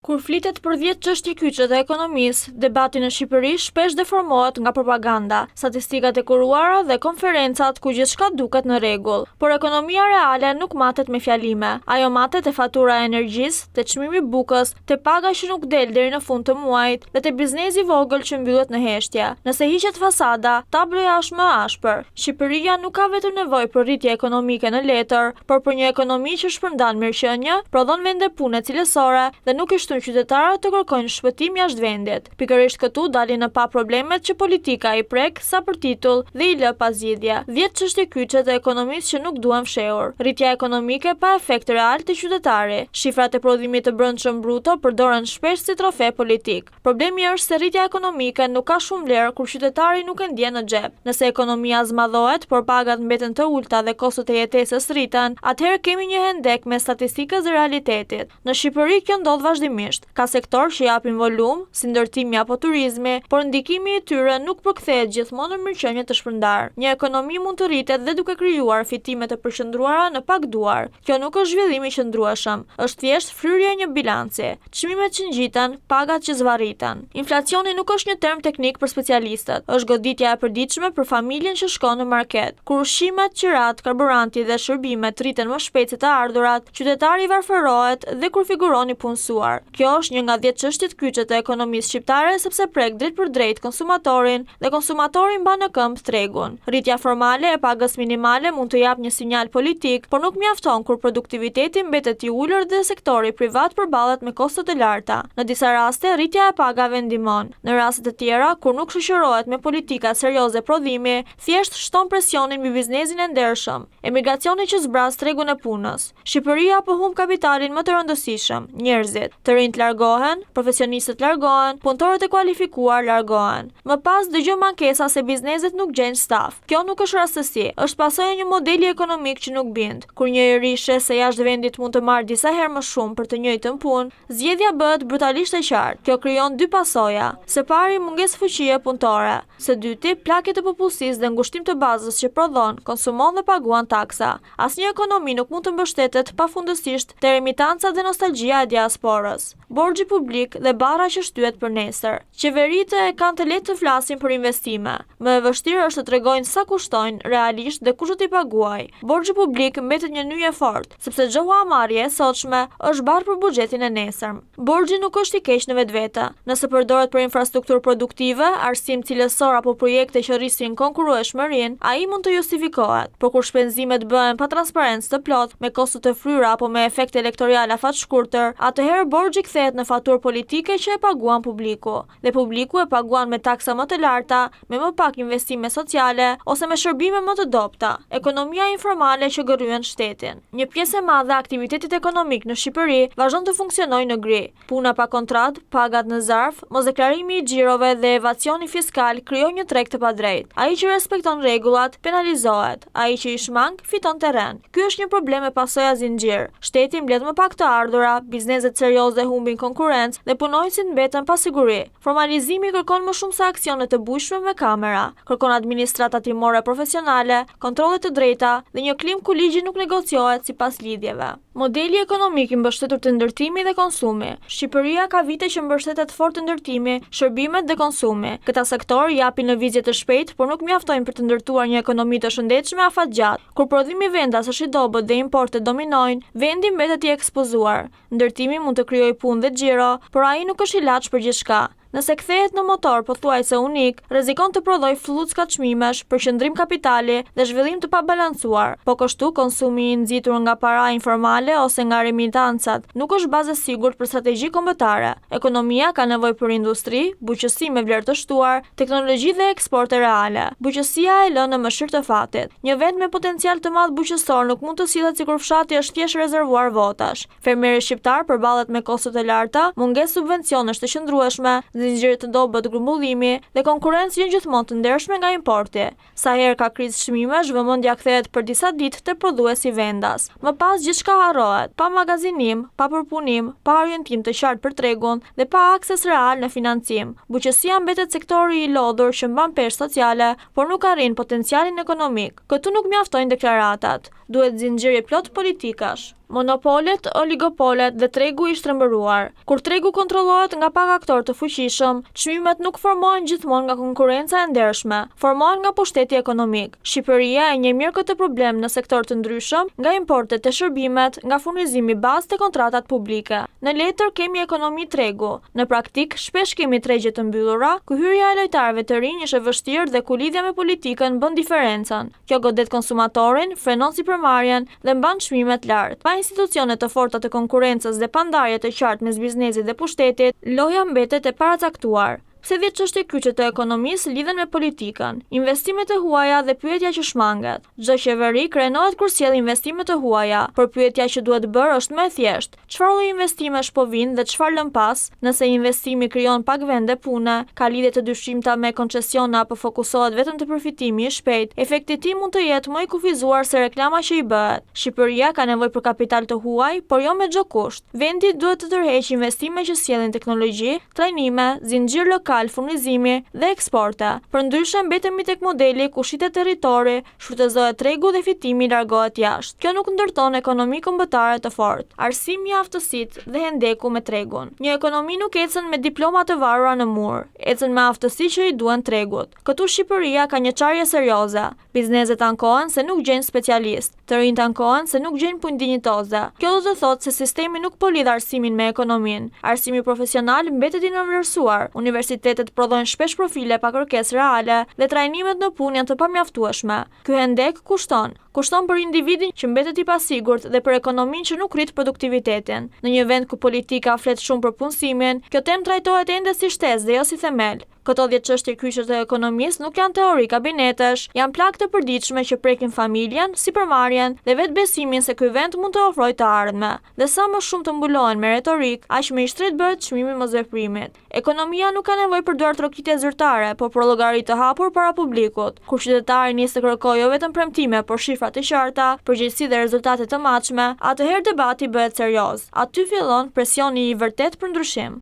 Kur flitet për 10 çështje kyçe të ekonomisë, debati në Shqipëri shpesh deformohet nga propaganda, statistikat e kuruara dhe konferencat ku gjithçka duket në rregull. Por ekonomia reale nuk matet me fjalime. Ajo matet te fatura e energjisë, te çmimi i bukës, te paga që nuk del deri në fund të muajit dhe te biznesi i vogël që mbyllet në heshtje. Nëse hiqet fasada, tabloja është më ashpër. Shqipëria nuk ka vetëm nevojë për rritje ekonomike në letër, por për një ekonomi që shpërndan mirëqenie, prodhon vende pune cilësore dhe nuk i qytetarët të kërkojnë shpëtim jashtë vendit. Pikërisht këtu dalin në pa problemet që politika i prek sa për titull dhe i lë pa zgjidhje. 10 çështje kyçe të ekonomisë që nuk duhen fshehur. Rritja ekonomike pa efekt real te qytetari. Shifrat e prodhimit të brendshëm bruto përdoren shpesh si trofe politik. Problemi është se rritja ekonomike nuk ka shumë vlerë kur qytetari nuk e ndjen në xhep. Nëse ekonomia zmadhohet, por pagat mbeten të ulta dhe kostot e jetesës rriten, atëherë kemi një hendek me statistikës dhe realitetit. Në Shqipëri kjo ndodh vazhdimisht. Ka sektor që japin volum, si ndërtimi apo turizmi, por ndikimi i tyre nuk përkthehet gjithmonë në mirëqenie të shpërndar. Një ekonomi mund të rritet dhe duke krijuar fitime të përqendruara në pagduar. Kjo nuk është zhvillim i qëndrueshëm, është thjesht fryrje e një bilanci. Çmimet që ngjiten, pagat që zvarriten. Inflacioni nuk është një term teknik për specialistët, është goditja e përditshme për familjen që shkon në market. Kur ushqimet, qirat, karburanti dhe shërbimet rriten më shpejt se të ardhurat, qytetari varfërohet dhe kur figuron i punësuar. Kjo është një nga 10 çështjet kyçe të ekonomisë shqiptare sepse prek drejt për drejt konsumatorin dhe konsumatorin mban në këmbë tregun. Rritja formale e pagës minimale mund të japë një sinjal politik, por nuk mjafton kur produktiviteti mbetet i ulur dhe sektori privat përballet me kostot e larta. Në disa raste rritja e pagave ndihmon. Në raste të tjera, kur nuk shoqërohet me politika serioze prodhimi, thjesht shton presionin mbi biznesin e ndershëm. Emigracioni që zbraz tregun e punës. Shqipëria po humb kapitalin më të rëndësishëm, njerëzit. Të rinjt largohen, profesionistët largohen, punëtorët e kualifikuar largohen. Më pas dëgjojmë ankesa se bizneset nuk gjejnë staf. Kjo nuk është rastësi, është pasojë e një modeli ekonomik që nuk bind. Kur një i ri sheh se jashtë vendit mund të marrë disa herë më shumë për të njëjtën punë, zgjedhja bëhet brutalisht e qartë. Kjo krijon dy pasoja. Së pari mungesë fuqie punëtore, së dyti plagë të popullsisë dhe ngushtim të bazës që prodhon, konsumon dhe paguan taksa. Asnjë ekonomi nuk mund të mbështetet pafundësisht te remitanca dhe nostalgjia e diasporës. Borxhi publik dhe barra që shtyhet për nesër. Qeveritë e kanë të lehtë të flasin për investime. Më e vështirë është të tregojnë sa kushtojnë realisht dhe kush do t'i paguajë. Borxhi publik mbetet një nyje fortë, sepse çdo huamarrje e sotshme është barr për buxhetin e nesërm. Borxhi nuk është i keq në vetvete. Nëse përdoret për infrastrukturë produktive, arsim cilësor apo projekte që rrisin konkurrueshmërinë, ai mund të justifikohet. Por kur shpenzimet bëhen pa transparencë të plotë, me kosto të fryra apo me efekt elektoral afatshkurtër, atëherë borxhi kthehet në faturë politike që e paguan publiku, dhe publiku e paguan me taksa më të larta, me më pak investime sociale ose me shërbime më të dobta. Ekonomia informale që gërryen shtetin. Një pjesë e madhe e aktivitetit ekonomik në Shqipëri vazhdon të funksionojë në gri. Puna pa kontratë, pagat në zarf, mosdeklarimi i xhirove dhe evazioni fiskal krijojnë një treg të padrejtë. Ai që respekton rregullat penalizohet, ai që i shmang fiton terren. Ky është një problem me pasoja zinxhir. Shteti mbledh më pak të ardhura, bizneset serioze humbin konkurrencë dhe punonjësit mbeten pa siguri. Formalizimi kërkon më shumë se aksione të bujshme me kamera, kërkon administrata timore profesionale, kontrolle të drejta dhe një klim ku ligji nuk negociohet sipas lidhjeve. Modeli ekonomik i mbështetur te ndërtimi dhe konsumi. Shqipëria ka vite që mbështetet fort te ndërtimi, shërbimet dhe konsumi. Këta sektor japin lëvizje të shpejtë, por nuk mjaftojnë për të ndërtuar një ekonomi të shëndetshme afatgjatë. Kur prodhimi vendas është i dobët dhe importet dominojnë, vendi mbetet i ekspozuar. Ndërtimi mund të krijojë punë dhe xhiro, por ai nuk është ilaç për gjithçka. Nëse kthehet në motor pothuajse unik, rrezikon të prodhojë fllucka çmimesh, përqendrim kapitali dhe zhvillim të pabalancuar. Po kështu konsumi i nxitur nga para informale ose nga remitancat nuk është bazë e sigurt për strategji kombëtare. Ekonomia ka nevojë për industri, bujqësi me vlerë të shtuar, teknologji dhe eksporte reale. Bujqësia e lënë në mëshirë të fatit. Një vend me potencial të madh bujqësor nuk mund të sillet sikur fshati është thjesht rezervuar votash. Fermeri shqiptar përballet me kostot e larta, mungesë subvencionesh të qëndrueshme, zinxhir të dobët grumbullimi dhe konkurrencë jo gjithmonë të ndershme nga importi. Sa herë ka krizë çmimesh, vëmendja kthehet për disa ditë te prodhuesi vendas. Më pas gjithçka harrohet, pa magazinim, pa përpunim, pa orientim të qartë për tregun dhe pa akses real në financim. Bujqësia mbetet sektori i lodhur që mban peshë sociale, por nuk arrin potencialin ekonomik. Këtu nuk mjaftojnë deklaratat. Duhet zinxhir i plot politikash. monopolet, oligopolet dhe tregu i shtrembëruar. Kur tregu kontrollohet nga pak aktorë të fuqishëm, çmimet nuk formohen gjithmonë nga konkurrenca e ndershme, formohen nga pushteti ekonomik. Shqipëria e njeh mirë këtë problem në sektor të ndryshëm, nga importet e shërbimet, nga furnizimi bazë te kontratat publike. Në letër kemi ekonomi tregu, në praktik shpesh kemi tregje të mbyllura, ku hyrja e lojtarëve të rinj është e vështirë dhe ku lidhja me politikën bën diferencën. Kjo godet konsumatorin, frenon sipërmarrjen dhe mban çmimet lart. Pa institucione të forta të konkurrencës dhe pa ndarje të qartë mes biznesit dhe pushtetit, loja mbetet e paracaktuar. Pse 10 çështje kyçe të ekonomisë lidhen me politikën, investimet e huaja dhe pyetja që shmanget. Çdo qeveri krenohet kur sjell investime të huaja, por pyetja që duhet bërë është më e thjeshtë. Çfarë lloj investimesh po vijnë dhe çfarë lën pas? Nëse investimi krijon pak vende pune, ka lidhje të dyshimta me koncesiona apo fokusohet vetëm te përfitimi i shpejt, efekti i tij mund të jetë më i kufizuar se reklama që i bëhet. Shqipëria ka nevojë për kapital të huaj, por jo me çdo kusht. Vendi duhet të tërheqë investime që sjellin teknologji, trajnime, zinxhir furnizimi dhe eksporte. Përndryshe mbetemi tek modeli ku shitet territori, shfrytëzohet tregu dhe fitimi largohet jashtë. Kjo nuk ndërton ekonomi kombëtare të fortë. Arsimi, aftësitë dhe hendeku me tregun. Një ekonomi nuk ecën me diploma të varura në mur, ecën me aftësi që i duhen tregut. Këtu Shqipëria ka një çarje serioze. Bizneset ankohen se nuk gjejnë specialist, të rinjt ankohen se nuk gjejnë punë dinjitoze. Kjo do të thotë se sistemi nuk po lidh arsimin me ekonominë. Arsimi profesional mbetet i nënvlerësuar. Universitetet prodhojnë shpesh profile pa kërkesë reale dhe trajnimet në punë janë të pamjaftueshme. Ky hendek kushton për individin që mbetet i pasigurt dhe për ekonominë që nuk rrit produktivitetin. Në një vend ku politika flet shumë për punësimin, kjo temë trajtohet ende si shtesë dhe jo si themel. Këto 10 çështje kyçe të ekonomisë nuk janë teori kabinetesh, janë plagë të përditshme që prekin familjen, sipërmarrjen dhe vetbesimin se ky vend mund të ofrojë të ardhme. Dhe sa më shumë të mbulohen me retorik, aq më i shtrenjtë bëhet çmimi i mosveprimit. Ekonomia nuk ka nevojë për duar trokitje zyrtare, por për llogari të hapur para publikut. Kur qytetari nis të kërkojë jo vetëm premtime, por shifra të qarta, përgjegjësi dhe rezultate të matshme, atëherë debati bëhet serioz. Aty fillon presioni i vërtet për ndryshim.